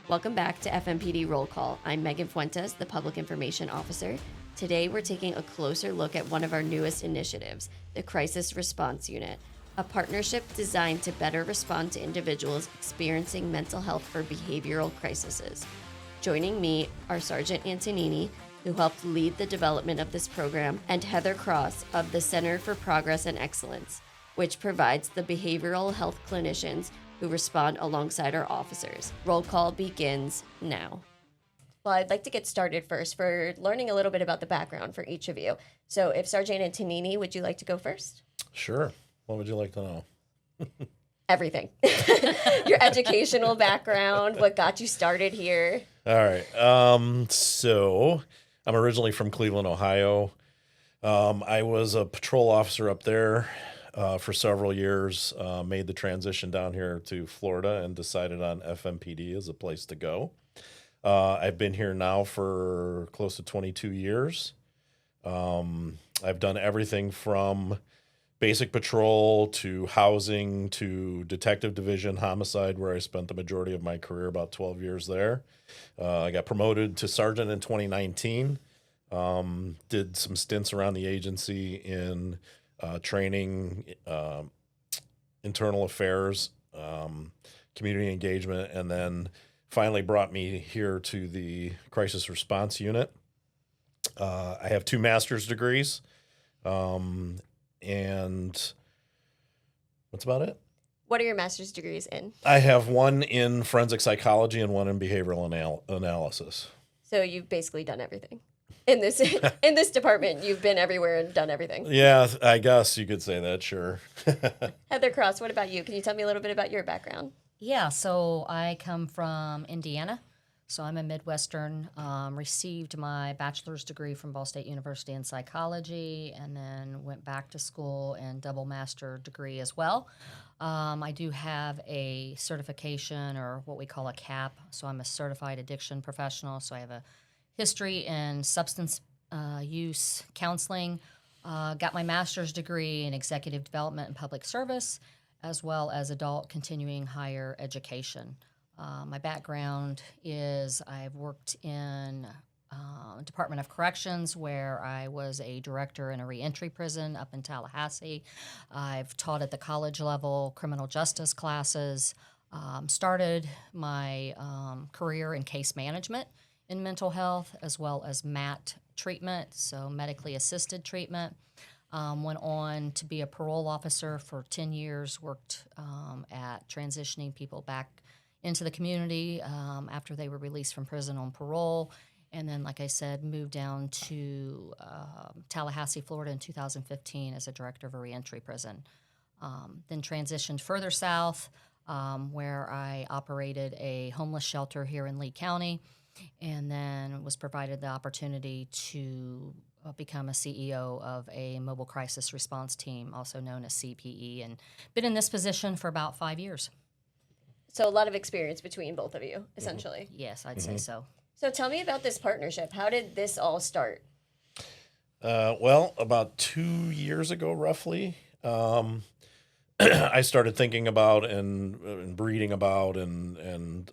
Welcome back to FMPD Roll Call. I'm Megan Fuentes, the Public Information Officer. Today, we're taking a closer look at one of our newest initiatives, the Crisis Response Unit, a partnership designed to better respond to individuals experiencing mental health or behavioral crises. Joining me are Sergeant Antonini, who helped lead the development of this program, and Heather Cross of the Center for Progress and Excellence, which provides the behavioral health clinicians who respond alongside our officers. Roll call begins now. Well, I'd like to get started first for learning a little bit about the background for each of you. So if Sergeant Antonini, would you like to go first? Sure. What would you like to know? Everything. Your educational background, what got you started here. All right. So I'm originally from Cleveland, Ohio. I was a patrol officer up there for several years, made the transition down here to Florida and decided on FMPD as a place to go. I've been here now for close to 22 years. I've done everything from basic patrol to housing to detective division, homicide, where I spent the majority of my career, about 12 years there. I got promoted to sergeant in 2019, did some stints around the agency in training, internal affairs, community engagement, and then finally brought me here to the Crisis Response Unit. I have 2 master's degrees, and that's about it. What are your master's degrees in? I have one in forensic psychology and one in behavioral analysis. So you've basically done everything. In this department, you've been everywhere and done everything. Yeah, I guess you could say that, sure. Heather Cross, what about you? Can you tell me a little bit about your background? Yeah, so I come from Indiana. So I'm a Midwestern, received my bachelor's degree from Ball State University in psychology, and then went back to school and double master degree as well. I do have a certification, or what we call a CAP. So I'm a certified addiction professional. So I have a history in substance use counseling. Got my master's degree in executive development and public service, as well as adult continuing higher education. My background is I've worked in Department of Corrections, where I was a director in a reentry prison up in Tallahassee. I've taught at the college level criminal justice classes, started my career in case management in mental health, as well as MAT treatment, so medically assisted treatment. Went on to be a parole officer for 10 years, worked at transitioning people back into the community after they were released from prison on parole. And then, like I said, moved down to Tallahassee, Florida in 2015 as a director of a reentry prison. Then transitioned further south, where I operated a homeless shelter here in Lee County, and then was provided the opportunity to become a CEO of a mobile crisis response team, also known as CPE, and been in this position for about 5 years. So a lot of experience between both of you, essentially. Yes, I'd say so. So tell me about this partnership. How did this all start? Well, about 2 years ago, roughly, I started thinking about and reading about and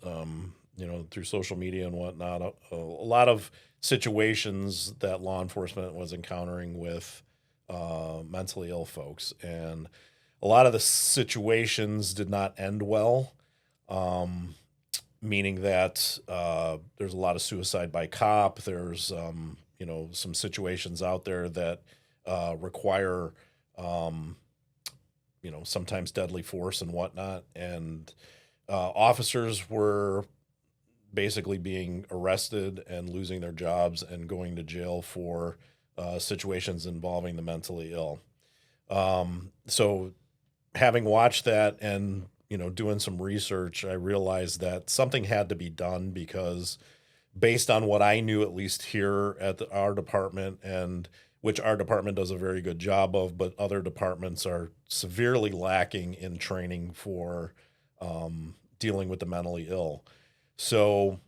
through social media and whatnot, a lot of situations that law enforcement was encountering with mentally ill folks. And a lot of the situations did not end well, meaning that there's a lot of suicide by cop. There's, some situations out there that require, sometimes deadly force and whatnot. And officers were basically being arrested and losing their jobs and going to jail for situations involving the mentally ill. So having watched that and, doing some research, I realized that something had to be done, because based on what I knew, at least here at our department, and which our department does a very good job of, but other departments are severely lacking in training for dealing with the mentally ill. So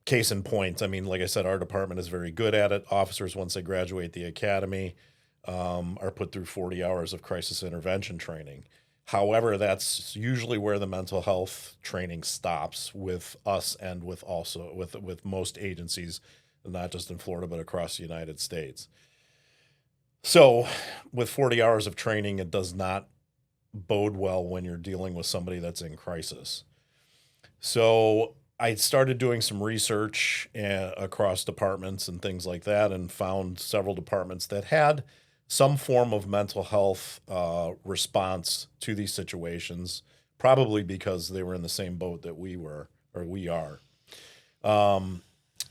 case in point, I mean, like I said, our department is very good at it. Officers, once they graduate the academy, are put through 40 hours of crisis intervention training. However, that's usually where the mental health training stops with us and with most agencies, not just in Florida, but across the United States. So with 40 hours of training, it does not bode well when you're dealing with somebody that's in crisis. So I started doing some research across departments and things like that, and found several departments that had some form of mental health response to these situations, probably because they were in the same boat that we were, or we are.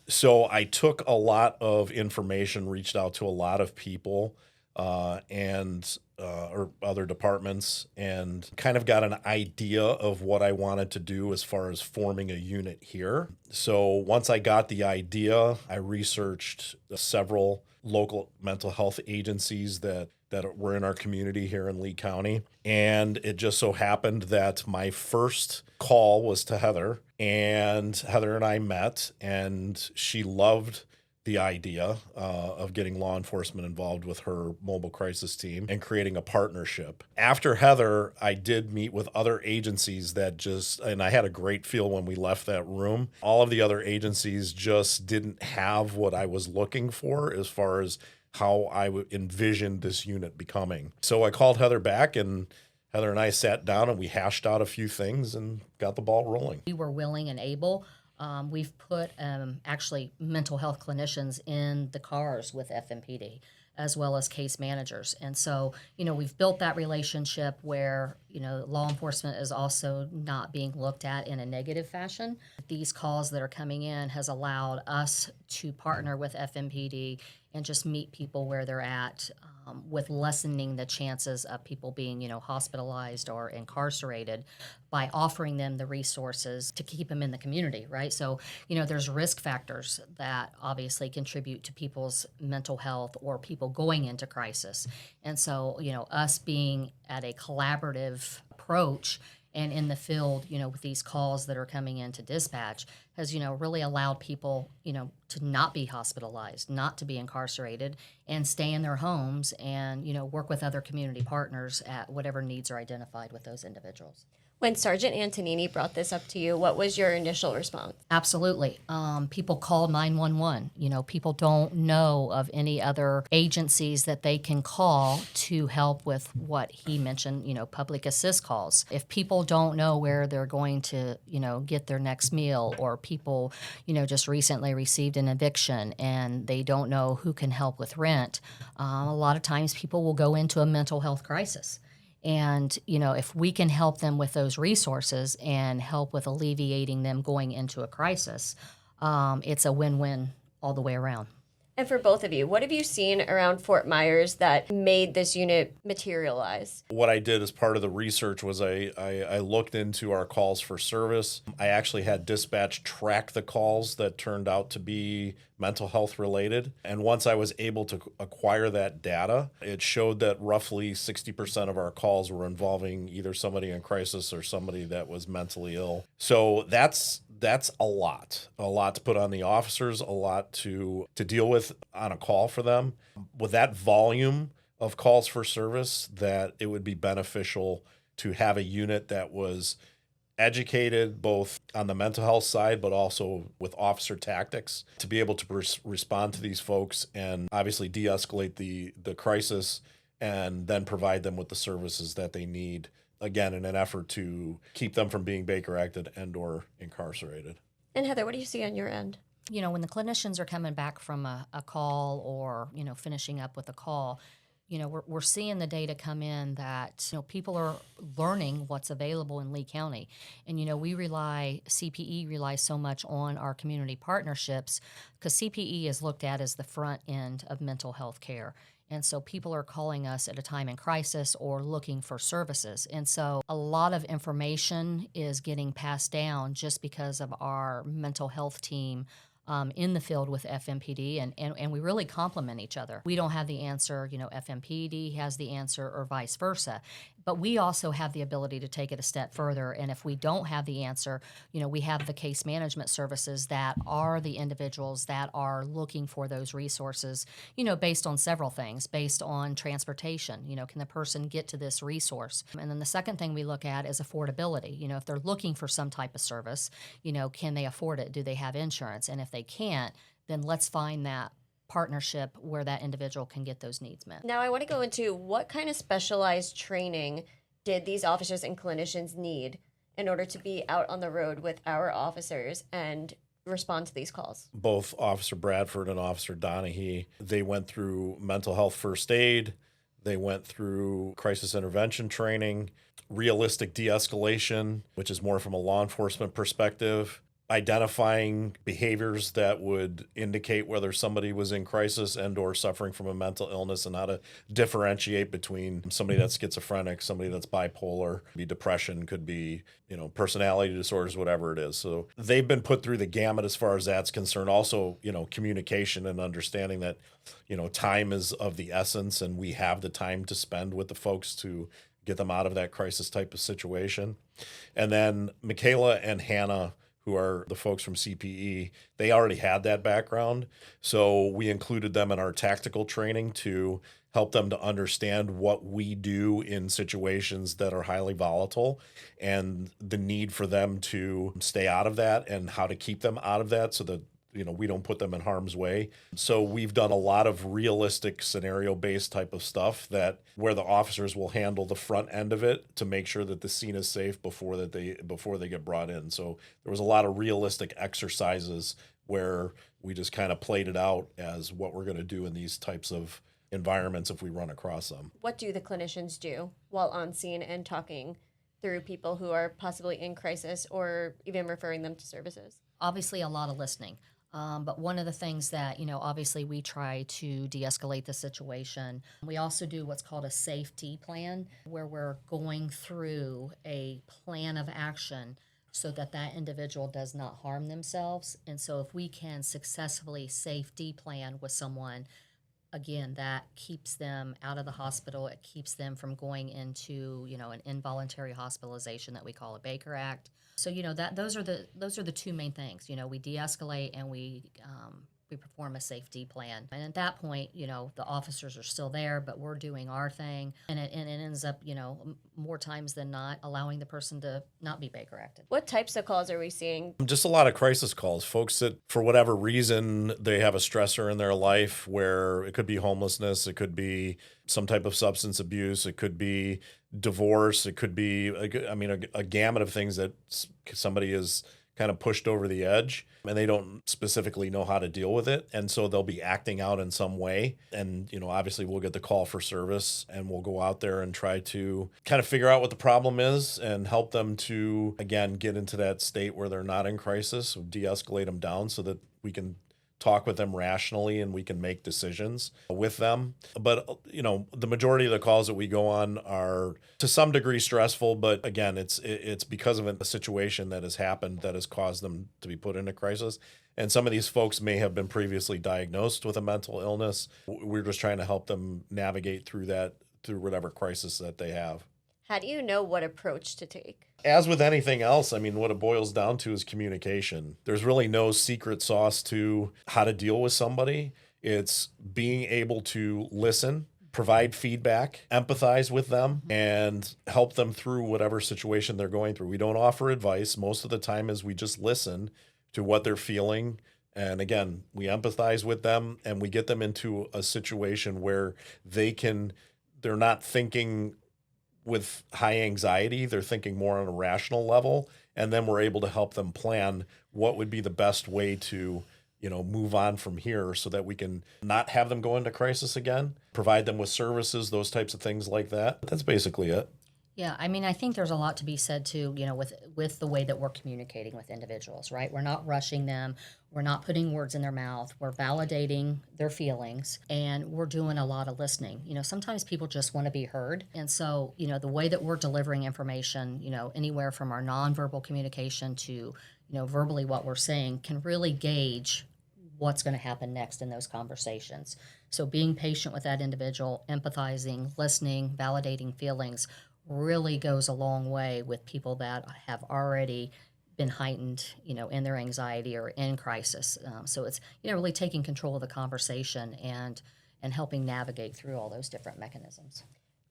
So I took a lot of information, reached out to a lot of people or other departments, and kind of got an idea of what I wanted to do as far as forming a unit here. So once I got the idea, I researched several local mental health agencies that were in our community here in Lee County. And it just so happened that my first call was to Heather, and Heather and I met, and she loved the idea of getting law enforcement involved with her mobile crisis team and creating a partnership. After Heather, I did meet with other agencies and I had a great feel when we left that room. All of the other agencies just didn't have what I was looking for as far as how I envisioned this unit becoming. So I called Heather back, and Heather and I sat down and we hashed out a few things and got the ball rolling. We were willing and able. We've put actually mental health clinicians in the cars with FMPD, as well as case managers. And so, we've built that relationship where, law enforcement is also not being looked at in a negative fashion. These calls that are coming in has allowed us to partner with FMPD and just meet people where they're at, with lessening the chances of people being, hospitalized or incarcerated by offering them the resources to keep them in the community, right? So, there's risk factors that obviously contribute to people's mental health or people going into crisis. And so, us being at a collaborative approach and in the field, with these calls that are coming into dispatch has, really allowed people, to not be hospitalized, not to be incarcerated, and stay in their homes and, work with other community partners at whatever needs are identified with those individuals. When Sergeant Antonini brought this up to you, what was your initial response? Absolutely. People call 911. People don't know of any other agencies that they can call to help with what he mentioned, public assist calls. If people don't know where they're going to, get their next meal, or people, just recently received an eviction and they don't know who can help with rent, a lot of times people will go into a mental health crisis. And, if we can help them with those resources and help with alleviating them going into a crisis, it's a win-win all the way around. And for both of you, what have you seen around Fort Myers that made this unit materialize? What I did as part of the research was I looked into our calls for service. I actually had dispatch track the calls that turned out to be mental health related. And once I was able to acquire that data, it showed that roughly 60% of our calls were involving either somebody in crisis or somebody that was mentally ill. So that's a lot to put on the officers, a lot to deal with on a call for them. With that volume of calls for service, that it would be beneficial to have a unit that was educated both on the mental health side, but also with officer tactics to be able to respond to these folks and obviously de-escalate the crisis, and then provide them with the services that they need, again, in an effort to keep them from being Baker Acted and or incarcerated. And Heather, what do you see on your end? When the clinicians are coming back from a call or, finishing up with a call, we're seeing the data come in that, people are learning what's available in Lee County. And, CPE relies so much on our community partnerships because CPE is looked at as the front end of mental health care. And so people are calling us at a time in crisis or looking for services. And so a lot of information is getting passed down just because of our mental health team in the field with FMPD, and we really complement each other. We don't have the answer, FMPD has the answer, or vice versa. But we also have the ability to take it a step further. And if we don't have the answer, we have the case management services that are the individuals that are looking for those resources, based on several things, based on transportation. Can the person get to this resource? And then the second thing we look at is affordability. If they're looking for some type of service, can they afford it? Do they have insurance? And if they can't, then let's find that partnership where that individual can get those needs met. Now I want to go into what kind of specialized training did these officers and clinicians need in order to be out on the road with our officers and respond to these calls? Both Officer Bradford and Officer Donahue, they went through mental health first aid. They went through crisis intervention training, realistic de-escalation, which is more from a law enforcement perspective, identifying behaviors that would indicate whether somebody was in crisis and or suffering from a mental illness, and how to differentiate between somebody that's schizophrenic, somebody that's bipolar, could be depression, could be, personality disorders, whatever it is. So they've been put through the gamut as far as that's concerned. Also, communication and understanding that, time is of the essence, and we have the time to spend with the folks to get them out of that crisis type of situation. And then Michaela and Hannah, who are the folks from CPE, they already had that background. So we included them in our tactical training to help them to understand what we do in situations that are highly volatile and the need for them to stay out of that and how to keep them out of that so that we don't put them in harm's way. So we've done a lot of realistic scenario-based type of stuff where the officers will handle the front end of it to make sure that the scene is safe before they get brought in. So there was a lot of realistic exercises where we just kind of played it out as what we're going to do in these types of environments if we run across them. What do the clinicians do while on scene and talking through people who are possibly in crisis or even referring them to services? Obviously, a lot of listening. But one of the things that, obviously we try to de-escalate the situation. We also do what's called a safety plan, where we're going through a plan of action so that that individual does not harm themselves. And so if we can successfully safety plan with someone, again, that keeps them out of the hospital. It keeps them from going into, an involuntary hospitalization that we call a Baker Act. So, those are the two main things. We de-escalate and we perform a safety plan. And at that point, the officers are still there, but we're doing our thing. And it ends up, more times than not, allowing the person to not be Baker Acted. What types of calls are we seeing? Just a lot of crisis calls. Folks that, for whatever reason, they have a stressor in their life, where it could be homelessness, it could be some type of substance abuse, it could be divorce, it could be, a gamut of things that somebody is kind of pushed over the edge and they don't specifically know how to deal with it. And so they'll be acting out in some way. And, obviously we'll get the call for service and we'll go out there and try to kind of figure out what the problem is and help them to, again, get into that state where they're not in crisis, de-escalate them down so that we can talk with them rationally and we can make decisions with them. But, the majority of the calls that we go on are to some degree stressful, but again, it's because of a situation that has happened that has caused them to be put into crisis. And some of these folks may have been previously diagnosed with a mental illness. We're just trying to help them navigate through whatever crisis that they have. How do you know what approach to take? As with anything else, what it boils down to is communication. There's really no secret sauce to how to deal with somebody. It's being able to listen, provide feedback, empathize with them, and help them through whatever situation they're going through. We don't offer advice. Most of the time is we just listen to what they're feeling. And again, we empathize with them and we get them into a situation where they're not thinking with high anxiety, they're thinking more on a rational level, and then we're able to help them plan what would be the best way to, move on from here so that we can not have them go into crisis again, provide them with services, those types of things like that. That's basically it. Yeah, I think there's a lot to be said too, with the way that we're communicating with individuals, right? We're not rushing them. We're not putting words in their mouth. We're validating their feelings, and we're doing a lot of listening. Sometimes people just want to be heard. And so, the way that we're delivering information, anywhere from our nonverbal communication to, verbally what we're saying can really gauge what's going to happen next in those conversations. So being patient with that individual, empathizing, listening, validating feelings really goes a long way with people that have already been heightened, in their anxiety or in crisis. So it's, really taking control of the conversation and helping navigate through all those different mechanisms.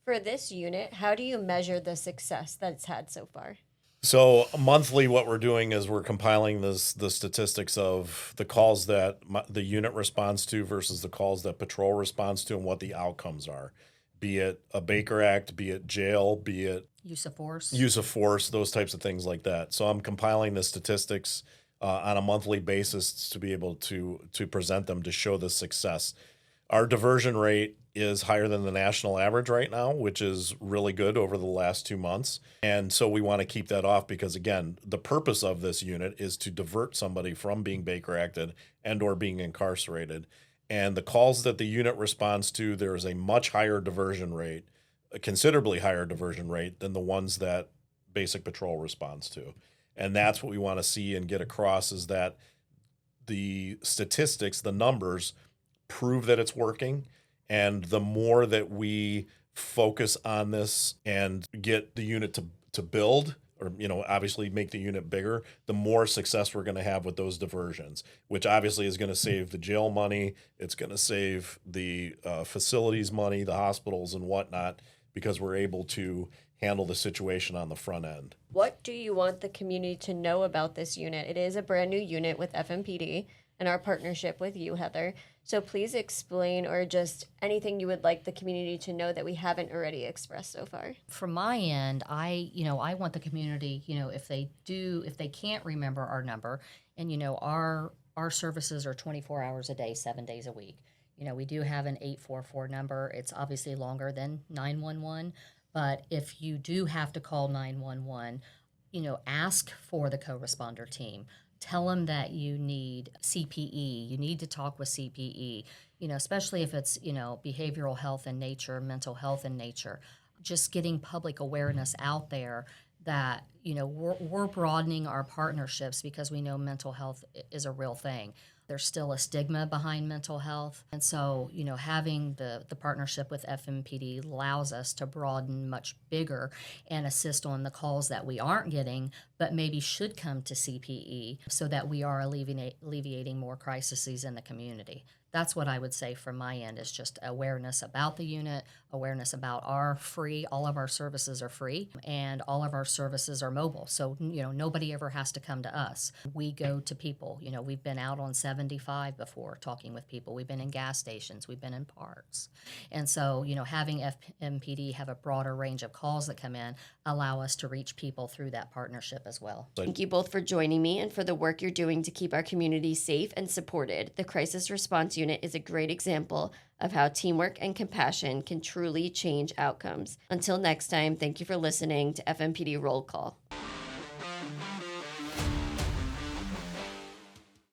For this unit, how do you measure the success that it's had so far? So monthly, what we're doing is we're compiling the statistics of the calls that the unit responds to versus the calls that patrol responds to, and what the outcomes are. Be it a Baker Act, be it jail, be it Use of force, those types of things like that. So I'm compiling the statistics on a monthly basis to be able to present them to show the success. Our diversion rate is higher than the national average right now, which is really good over the last 2 months. And so we want to keep that off because, again, the purpose of this unit is to divert somebody from being Baker Acted and or being incarcerated. And the calls that the unit responds to, there is a much higher diversion rate, a considerably higher diversion rate than the ones that basic patrol responds to. And that's what we want to see and get across, is that the statistics, the numbers, prove that it's working. And the more that we focus on this and get the unit to build, or obviously make the unit bigger, the more success we're going to have with those diversions, which obviously is going to save the jail money. It's going to save the facilities money, the hospitals and whatnot, because we're able to handle the situation on the front end. What do you want the community to know about this unit? It is a brand new unit with FMPD and our partnership with you, Heather. So please explain, or just anything you would like the community to know that we haven't already expressed so far. From my end, I want the community, if they can't remember our number, and our services are 24 hours a day, 7 days a week. We do have an 844 number. It's obviously longer than 911, but if you do have to call 911, ask for the co-responder team. Tell them that you need CPE. You need to talk with CPE, especially if it's, behavioral health in nature, mental health in nature. Just getting public awareness out there that, we're broadening our partnerships because we know mental health is a real thing. There's still a stigma behind mental health. And so, having the partnership with FMPD allows us to broaden much bigger and assist on the calls that we aren't getting, but maybe should come to CPE, so that we are alleviating more crises in the community. That's what I would say from my end, is just awareness about the unit, awareness about all of our services are free, and all of our services are mobile. So, nobody ever has to come to us. We go to people. We've been out on 75 before talking with people. We've been in gas stations. We've been in parks. And so, having FMPD have a broader range of calls that come in allow us to reach people through that partnership as well. Thank you both for joining me and for the work you're doing to keep our community safe and supported. The Crisis Response Unit is a great example of how teamwork and compassion can truly change outcomes. Until next time, thank you for listening to FMPD Roll Call.